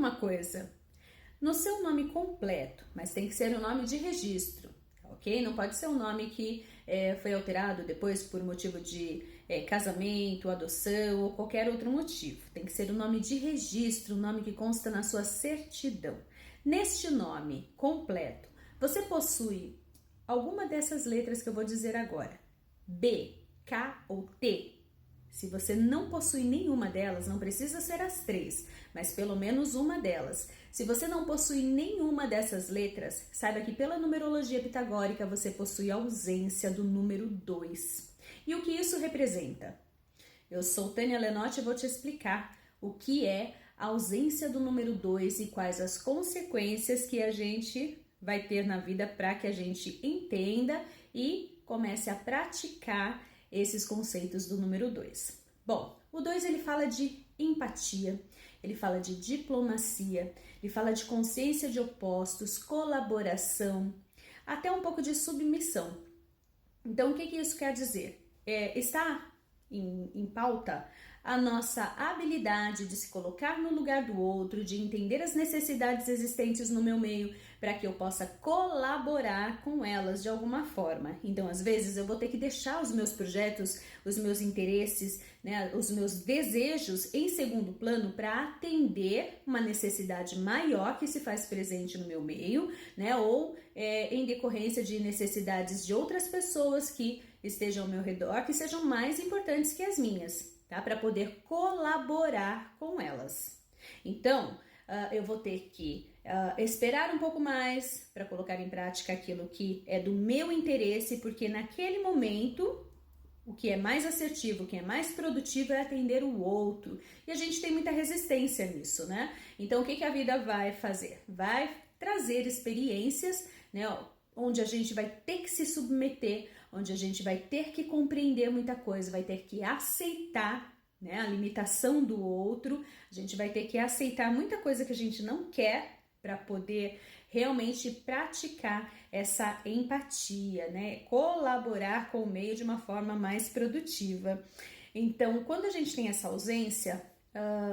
uma coisa, no seu nome completo, mas tem que ser o nome de registro, ok? Não pode ser um nome que foi alterado depois por motivo de casamento, adoção ou qualquer outro motivo. Tem que ser o nome de registro, o nome que consta na sua certidão. Neste nome completo, você possui alguma dessas letras que eu vou dizer agora? B, K ou T? Se você não possui nenhuma delas, não precisa ser as três, mas pelo menos uma delas. Se você não possui nenhuma dessas letras, saiba que pela numerologia pitagórica você possui a ausência do número 2. E o que isso representa? Eu sou Tânia Lenotti e vou te explicar o que é a ausência do número 2 e quais as consequências que a gente vai ter na vida para que a gente entenda e comece a praticar esses conceitos do número 2. Bom, o 2 ele fala de empatia, ele fala de diplomacia, ele fala de consciência de opostos, colaboração, até um pouco de submissão. Então, o que isso quer dizer? Está em pauta a nossa habilidade de se colocar no lugar do outro, de entender as necessidades existentes no meu meio para que eu possa colaborar com elas de alguma forma. Então, às vezes, eu vou ter que deixar os meus projetos, os meus interesses, né, os meus desejos em segundo plano para atender uma necessidade maior que se faz presente no meu meio, né, ou em decorrência de necessidades de outras pessoas que estejam ao meu redor, que sejam mais importantes que as minhas. Tá? Para poder colaborar com elas. Então, eu vou ter que esperar um pouco mais para colocar em prática aquilo que é do meu interesse, porque naquele momento o que é mais assertivo, o que é mais produtivo é atender o outro. E a gente tem muita resistência nisso, né? Então, o que a vida vai fazer? Vai trazer experiências, né, onde a gente vai ter que se submeter, onde a gente vai ter que compreender muita coisa, vai ter que aceitar, né, a limitação do outro, a gente vai ter que aceitar muita coisa que a gente não quer para poder realmente praticar essa empatia, né, colaborar com o meio de uma forma mais produtiva. Então, quando a gente tem essa ausência,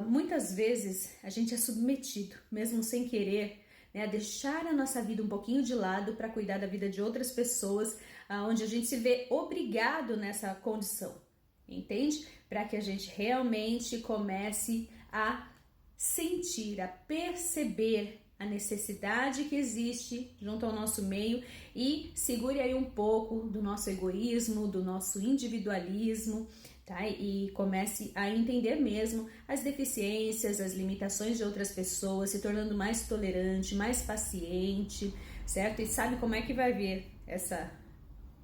muitas vezes a gente é submetido, mesmo sem querer, né, deixar a nossa vida um pouquinho de lado para cuidar da vida de outras pessoas, onde a gente se vê obrigado nessa condição, entende? Para que a gente realmente comece a sentir, a perceber a necessidade que existe junto ao nosso meio e segure aí um pouco do nosso egoísmo, do nosso individualismo, tá? E comece a entender mesmo as deficiências, as limitações de outras pessoas, se tornando mais tolerante, mais paciente, certo? E sabe como é que vai ver essa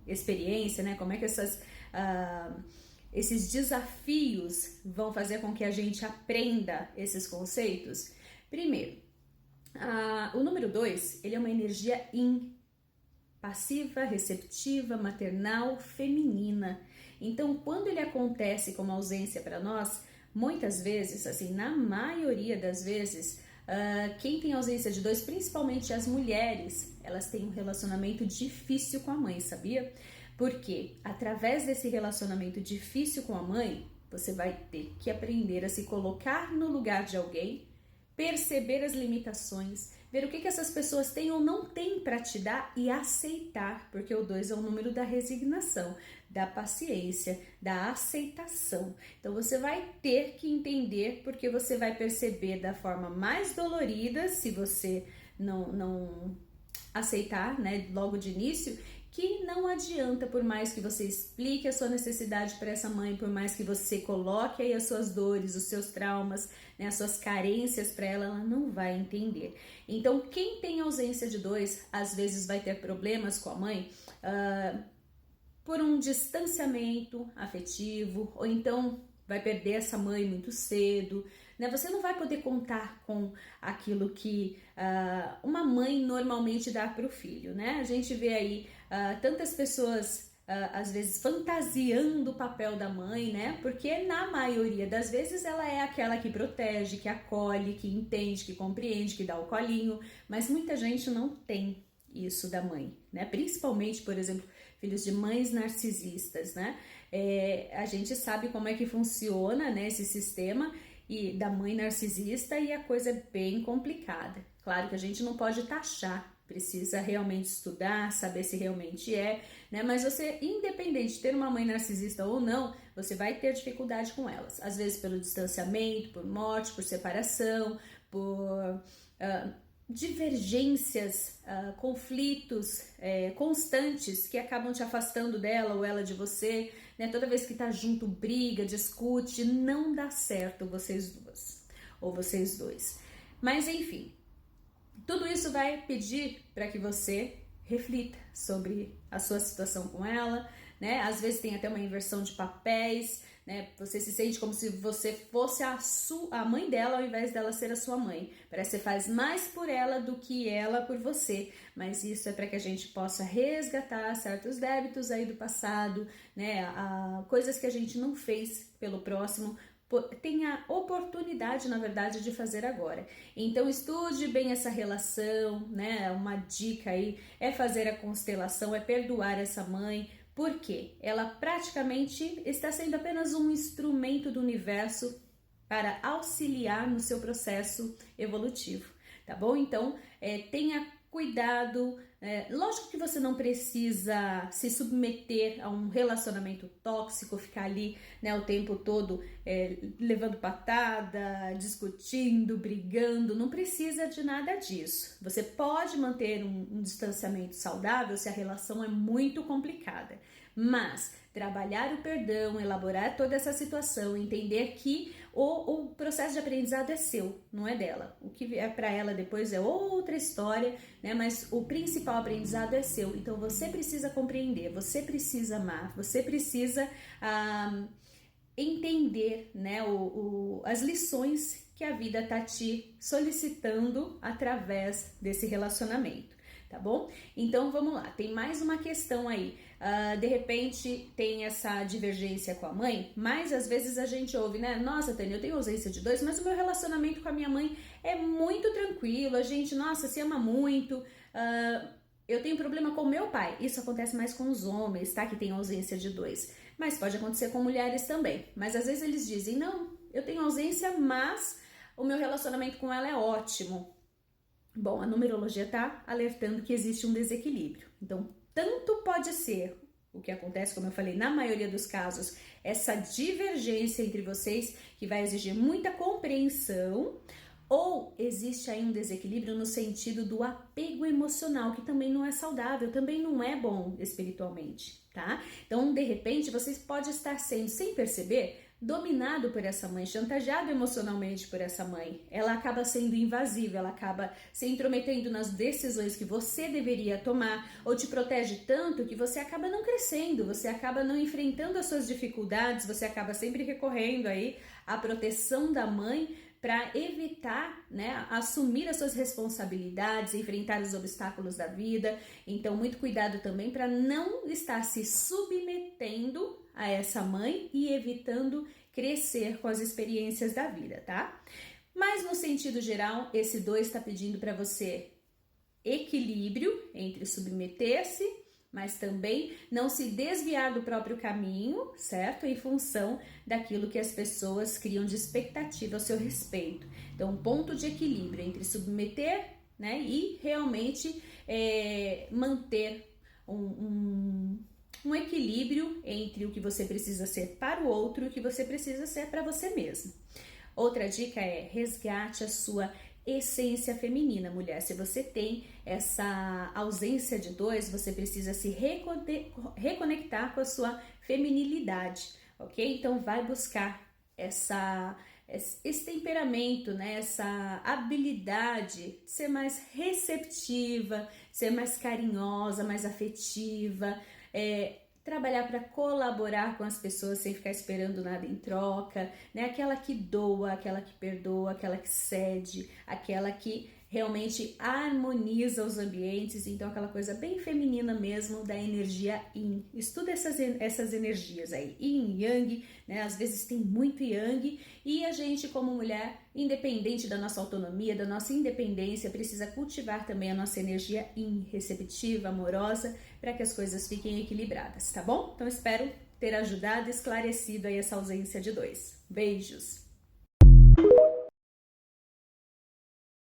experiência, né? Como é que esses desafios vão fazer com que a gente aprenda esses conceitos? Primeiro, o número 2, ele é uma energia passiva, receptiva, maternal, feminina. Então, quando ele acontece como ausência para nós, muitas vezes, assim, na maioria das vezes, quem tem ausência de 2, principalmente as mulheres, elas têm um relacionamento difícil com a mãe, sabia? Porque através desse relacionamento difícil com a mãe, você vai ter que aprender a se colocar no lugar de alguém, perceber as limitações, ver o que essas pessoas têm ou não têm para te dar e aceitar, porque o 2 é o número da resignação, da paciência, da aceitação. Então você vai ter que entender, porque você vai perceber da forma mais dolorida, se você não aceitar, né, logo de início, que não adianta, por mais que você explique a sua necessidade para essa mãe, por mais que você coloque aí as suas dores, os seus traumas, né, as suas carências para ela, ela não vai entender. Então, quem tem ausência de 2, às vezes vai ter problemas com a mãe por um distanciamento afetivo, ou então vai perder essa mãe muito cedo, né? Você não vai poder contar com aquilo que uma mãe normalmente dá para o filho, né? A gente vê aí tantas pessoas às vezes fantasiando o papel da mãe, né? Porque na maioria das vezes ela é aquela que protege, que acolhe, que entende, que compreende, que dá o colinho, mas muita gente não tem isso da mãe, né? Principalmente, por exemplo, filhos de mães narcisistas, né? A gente sabe como é que funciona, né, esse sistema, e da mãe narcisista e a coisa é bem complicada. Claro que a gente não pode taxar, precisa realmente estudar, saber se realmente é, né? Mas você, independente de ter uma mãe narcisista ou não, você vai ter dificuldade com elas. Às vezes pelo distanciamento, por morte, por separação, por divergências, conflitos constantes que acabam te afastando dela ou ela de você, né? Toda vez que tá junto, briga, discute, não dá certo vocês duas ou vocês dois. Mas enfim, tudo isso vai pedir para que você reflita sobre a sua situação com ela, né? Às vezes tem até uma inversão de papéis, né? Você se sente como se você fosse a mãe dela ao invés dela ser a sua mãe. Parece que você faz mais por ela do que ela por você, mas isso é para que a gente possa resgatar certos débitos aí do passado, né? Coisas que a gente não fez pelo próximo, tem a oportunidade, na verdade, de fazer agora. Então estude bem essa relação, né? Uma dica aí é fazer a constelação, é perdoar essa mãe. Por quê? Ela praticamente está sendo apenas um instrumento do universo para auxiliar no seu processo evolutivo, tá bom? Então tenha cuidado. Lógico que você não precisa se submeter a um relacionamento tóxico, ficar ali, né, o tempo todo levando patada, discutindo, brigando, não precisa de nada disso. Você pode manter um distanciamento saudável se a relação é muito complicada, mas trabalhar o perdão, elaborar toda essa situação, entender que o processo de aprendizado é seu, não é dela. O que vier para ela depois é outra história, né? Mas o principal aprendizado é seu. Então você precisa compreender, você precisa amar, você precisa entender, né? As lições que a vida está te solicitando através desse relacionamento. Tá bom? Então vamos lá, tem mais uma questão aí. De repente tem essa divergência com a mãe, mas às vezes a gente ouve, né? Nossa, Tânia, eu tenho ausência de dois, mas o meu relacionamento com a minha mãe é muito tranquilo, a gente, nossa, se ama muito. Eu tenho problema com o meu pai. Isso acontece mais com os homens, tá? Que tem ausência de dois. Mas pode acontecer com mulheres também. Mas às vezes eles dizem, não, eu tenho ausência, mas o meu relacionamento com ela é ótimo. Bom, a numerologia está alertando que existe um desequilíbrio. Então, tanto pode ser o que acontece, como eu falei, na maioria dos casos, essa divergência entre vocês que vai exigir muita compreensão, ou existe aí um desequilíbrio no sentido do apego emocional, que também não é saudável, também não é bom espiritualmente, tá? Então, de repente, vocês podem estar sendo, sem perceber, dominado por essa mãe, chantageado emocionalmente por essa mãe. Ela acaba sendo invasiva, ela acaba se intrometendo nas decisões que você deveria tomar, ou te protege tanto que você acaba não crescendo, você acaba não enfrentando as suas dificuldades, você acaba sempre recorrendo aí à proteção da mãe para evitar, né, assumir as suas responsabilidades, enfrentar os obstáculos da vida. Então, muito cuidado também para não estar se submetendo a essa mãe e evitando crescer com as experiências da vida, tá? Mas no sentido geral, esse 2 está pedindo para você equilíbrio entre submeter-se, mas também não se desviar do próprio caminho, certo? Em função daquilo que as pessoas criam de expectativa ao seu respeito. Então, um ponto de equilíbrio entre submeter, né, e realmente manter um equilíbrio entre o que você precisa ser para o outro e o que você precisa ser para você mesmo. Outra dica é resgate a sua essência feminina, mulher. Se você tem essa ausência de 2, você precisa se reconectar com a sua feminilidade, ok? Então vai buscar esse temperamento, né? Essa habilidade de ser mais receptiva, ser mais carinhosa, mais afetiva, trabalhar para colaborar com as pessoas sem ficar esperando nada em troca, né? Aquela que doa, aquela que perdoa, aquela que cede, aquela que realmente harmoniza os ambientes. Então, aquela coisa bem feminina mesmo da energia Yin. Estuda essas energias aí, Yin, Yang, né? Às vezes tem muito Yang e a gente, como mulher, independente da nossa autonomia, da nossa independência, precisa cultivar também a nossa energia Yin, receptiva, amorosa, para que as coisas fiquem equilibradas, tá bom? Então, espero ter ajudado e esclarecido aí essa ausência de 2. Beijos!